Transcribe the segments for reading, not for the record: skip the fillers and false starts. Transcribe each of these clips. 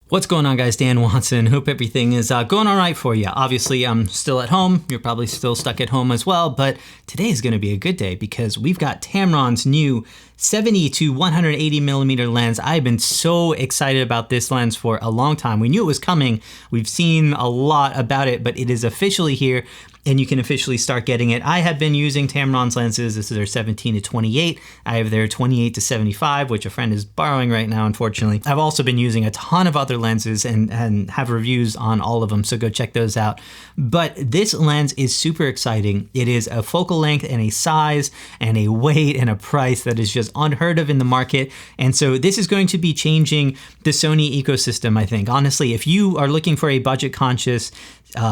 What's going on, guys? Dan Watson. Hope everything is going all right for you. Obviously, I'm still at home. You're probably still stuck at home as well, but today is going to be a good day because we've got Tamron's new 70 to 180 millimeter lens. I've been so excited about this lens for a long time. We knew it was coming. We've seen a lot about it, but it is officially here and you can officially start getting it. I have been using Tamron's lenses. This is their 17 to 28. I have their 28 to 75, which a friend is borrowing right now, unfortunately. I've also been using a ton of other lenses and have reviews on all of them, so go check those out. But this lens is super exciting. It is a focal length and a size and a weight and a price that is just unheard of in the market. And so this is going to be changing the Sony ecosystem, I think. Honestly, if you are looking for a budget conscious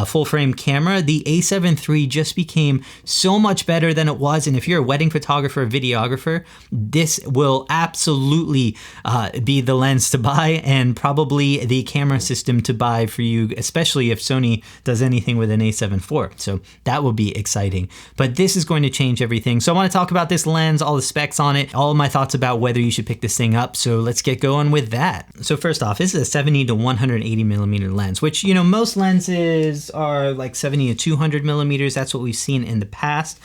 full frame camera, the A7 III just became so much better than it was. And if you're a wedding photographer or videographer, this will absolutely be the lens to buy and probably the camera system to buy for you, especially if Sony does anything with an A7 IV. So that will be exciting. But this is going to change everything. So I want to talk about this lens, all the specs on it, all of my thoughts about whether you should pick this thing up. So let's get going with that. So first off, this is a 70 to 180 millimeter lens, which, you know, most lenses are like 70 to 200 millimeters. That's what we've seen in the past.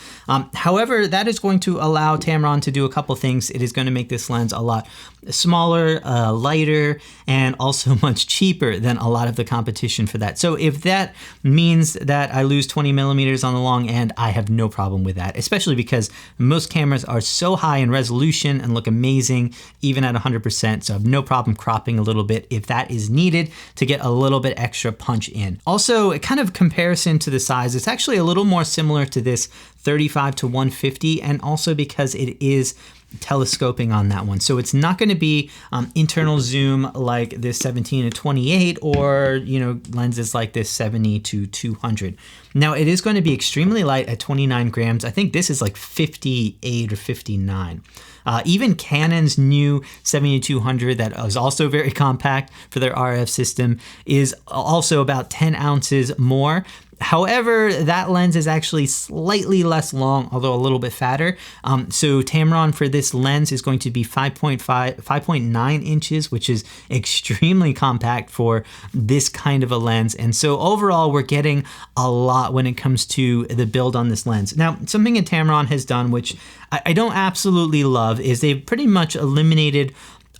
However, that is going to allow Tamron to do a couple things. It is going to make this lens a lot smaller, lighter, and also much cheaper than a lot of the competition for that. So if that means that I lose 20 millimeters on the long end, I have no problem with that, especially because most cameras are so high in resolution and look amazing even at 100%. So I have no problem cropping a little bit if that is needed to get a little bit extra punch in. Also, a kind of comparison to the size, it's actually a little more similar to this 35 to 150, and also because it is telescoping on that one. So it's not going to be internal zoom like this 17 to 28 or, you know, lenses like this 70 to 200. Now it is going to be extremely light at 29 grams. I think this is like 58 or 59. Even Canon's new 70-200 that is also very compact for their RF system is also about 10 ounces more. However, that lens is actually slightly less long, although a little bit fatter. So Tamron for this lens is going to be 5.9 inches, which is extremely compact for this kind of a lens. And so overall, we're getting a lot when it comes to the build on this lens. Now, something that Tamron has done, which I don't absolutely love, is they've pretty much eliminated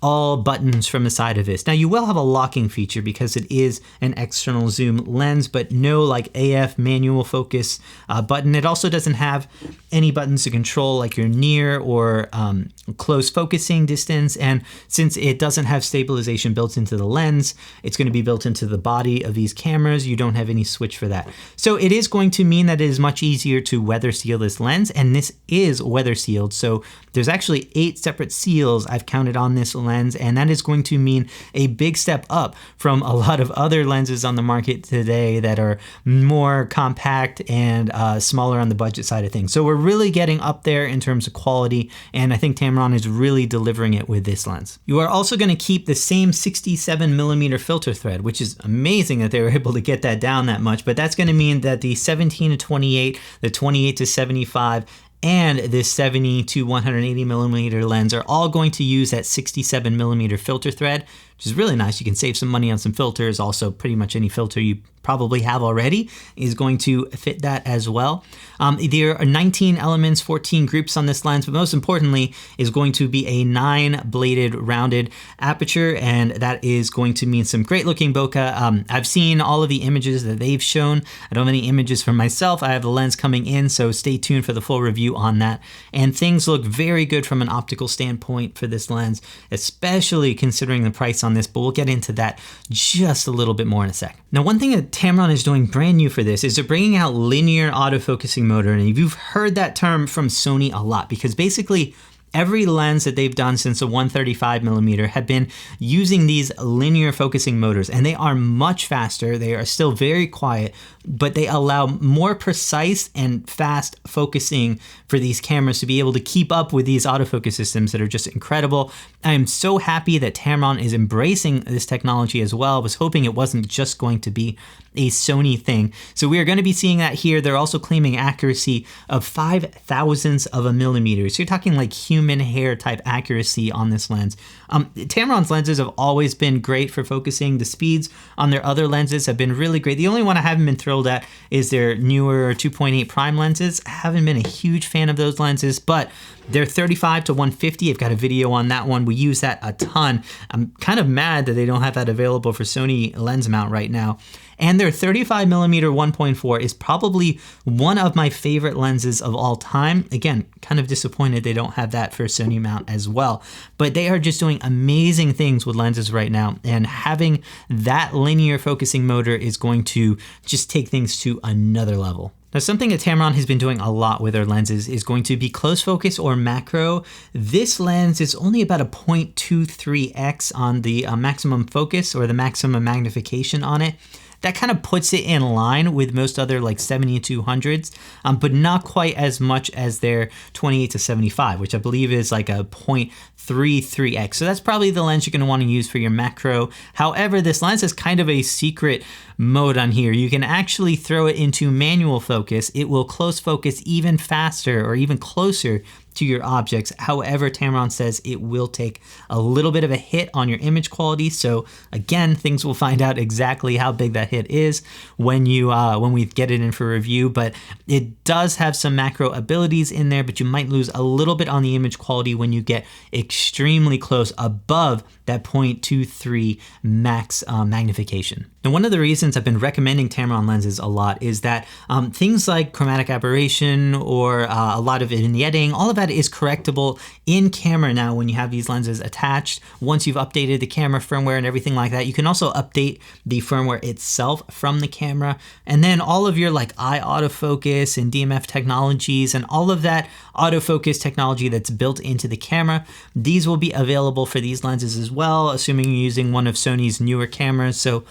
all buttons from the side of this. Now you will have a locking feature because it is an external zoom lens, but no like AF manual focus button. It also doesn't have any buttons to control like your near or close focusing distance. And since it doesn't have stabilization built into the lens, it's going to be built into the body of these cameras. You don't have any switch for that. So it is going to mean that it is much easier to weather seal this lens, and this is weather sealed. So there's actually 8 separate seals I've counted on this lens, and that is going to mean a big step up from a lot of other lenses on the market today that are more compact and smaller on the budget side of things. So we're really getting up there in terms of quality, and I think Tamron is really delivering it with this lens. You are also going to keep the same 67 millimeter filter thread, which is amazing that they were able to get that down that much, but that's going to mean that the 17 to 28, the 28 to 75, and this 70 to 180 millimeter lens are all going to use that 67 millimeter filter thread, which is really nice. You can save some money on some filters. Also, pretty much any filter you probably have already is going to fit that as well. There are 19 elements, 14 groups on this lens, but most importantly is going to be a 9-bladed rounded aperture, and that is going to mean some great looking bokeh. I've seen all of the images that they've shown. I don't have any images for myself. I have the lens coming in, so stay tuned for the full review on that. And things look very good from an optical standpoint for this lens, especially considering the price on this, but we'll get into that just a little bit more in a sec. Now, one thing that Tamron is doing brand new for this is they're bringing out linear autofocusing motor, and you've heard that term from Sony a lot because basically every lens that they've done since the 135 millimeter have been using these linear focusing motors, and they are much faster. They are still very quiet, but they allow more precise and fast focusing for these cameras to be able to keep up with these autofocus systems that are just incredible. I am so happy that Tamron is embracing this technology as well. I was hoping it wasn't just going to be a Sony thing. So we are going to be seeing that here. They're also claiming accuracy of 5 thousandths of a millimeter. So you're talking like human human hair type accuracy on this lens. Tamron's lenses have always been great for focusing. The speeds on their other lenses have been really great. The only one I haven't been thrilled at is their newer 2.8 prime lenses. I haven't been a huge fan of those lenses, but they're 35 to 150. I've got a video on that one. We use that a ton. I'm kind of mad that they don't have that available for Sony lens mount right now. And their 35mm 1.4 is probably one of my favorite lenses of all time. Again, kind of disappointed they don't have that for Sony mount as well. But they are just doing amazing things with lenses right now. And having that linear focusing motor is going to just take things to another level. Now, something that Tamron has been doing a lot with their lenses is going to be close focus or macro. This lens is only about a 0.23x on the maximum focus or the maximum magnification on it. That kind of puts it in line with most other like 70-200s, but not quite as much as their 28 to 75, which I believe is like a 0.33x. So that's probably the lens you're going to want to use for your macro. However, this lens has kind of a secret mode on here. You can actually throw it into manual focus. It will close focus even faster or even closer to your objects. However, Tamron says it will take a little bit of a hit on your image quality. So again, things will find out exactly how big that hit is when we get it in for review. But it does have some macro abilities in there, but you might lose a little bit on the image quality when you get extremely close above that 0.23 max magnification. Now, one of the reasons I've been recommending Tamron lenses a lot is that things like chromatic aberration or a lot of vignetting, all of that is correctable in camera now when you have these lenses attached. Once you've updated the camera firmware and everything like that, you can also update the firmware itself from the camera. And then all of your like eye autofocus and DMF technologies and all of that autofocus technology that's built into the camera, these will be available for these lenses as well, assuming you're using one of Sony's newer cameras. So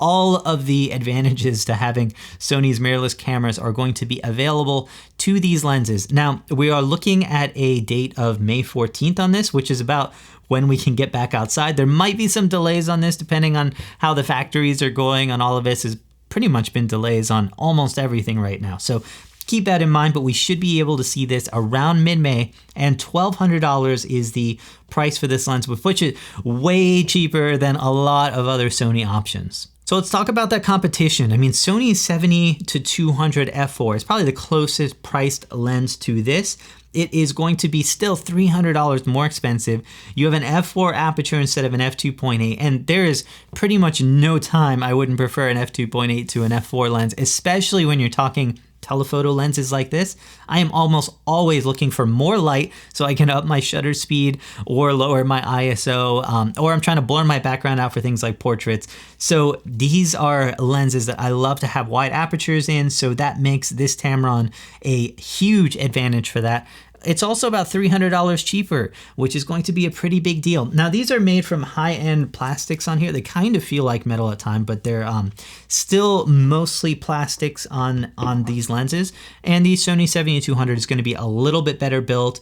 all of the advantages to having Sony's mirrorless cameras are going to be available to these lenses. Now, we are looking at a date of May 14th on this, which is about when we can get back outside. There might be some delays on this depending on how the factories are going on all of this. Has pretty much been delays on almost everything right now. So keep that in mind, but we should be able to see this around mid-May, and $1,200 is the price for this lens, which is way cheaper than a lot of other Sony options. So let's talk about that competition. I mean, Sony's 70-200 f4 is probably the closest priced lens to this. It is going to be still $300 more expensive. You have an f4 aperture instead of an f2.8, and there is pretty much no time I wouldn't prefer an f2.8 to an f4 lens, especially when you're talking telephoto lenses like this. I am almost always looking for more light so I can up my shutter speed or lower my ISO, or I'm trying to blur my background out for things like portraits. So these are lenses that I love to have wide apertures in, so that makes this Tamron a huge advantage for that. It's also about $300 cheaper, which is going to be a pretty big deal. Now, these are made from high-end plastics on here. They kind of feel like metal at times, but they're still mostly plastics on these lenses. And the Sony 70-200 is going to be a little bit better built.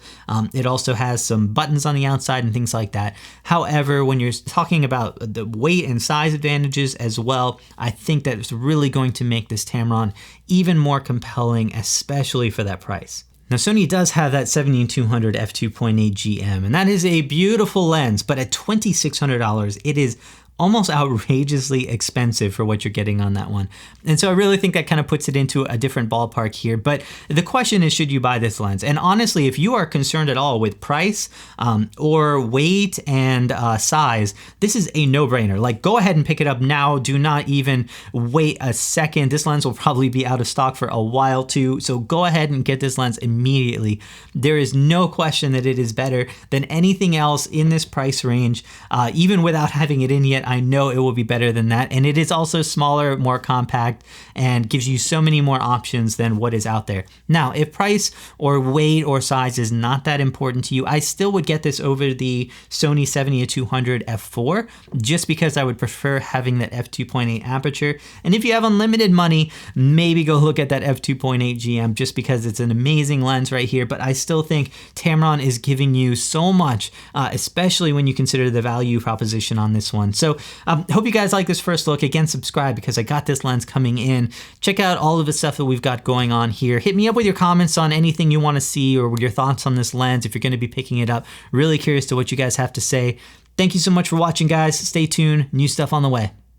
It also has some buttons on the outside and things like that. However, when you're talking about the weight and size advantages as well, I think that it's really going to make this Tamron even more compelling, especially for that price. Now, Sony does have that 70-200 f2.8 GM, and that is a beautiful lens, but at $2,600, it is almost outrageously expensive for what you're getting on that one. And so I really think that kind of puts it into a different ballpark here. But the question is, should you buy this lens? And honestly, if you are concerned at all with price or weight and size, this is a no-brainer. Like, go ahead and pick it up now. Do not even wait a second. This lens will probably be out of stock for a while too. So go ahead and get this lens immediately. There is no question that it is better than anything else in this price range. Even without having it in yet, I know it will be better than that. And it is also smaller, more compact, and gives you so many more options than what is out there. Now, if price or weight or size is not that important to you, I still would get this over the Sony 70-200 f4, just because I would prefer having that f2.8 aperture. And if you have unlimited money, maybe go look at that f2.8 GM, just because it's an amazing lens right here. But I still think Tamron is giving you so much, especially when you consider the value proposition on this one. So So hope you guys like this first look. Again, subscribe because I got this lens coming in. Check out all of the stuff that we've got going on here. Hit me up with your comments on anything you want to see or your thoughts on this lens if you're going to be picking it up. Really curious to what you guys have to say. Thank you so much for watching, guys. Stay tuned. New stuff on the way.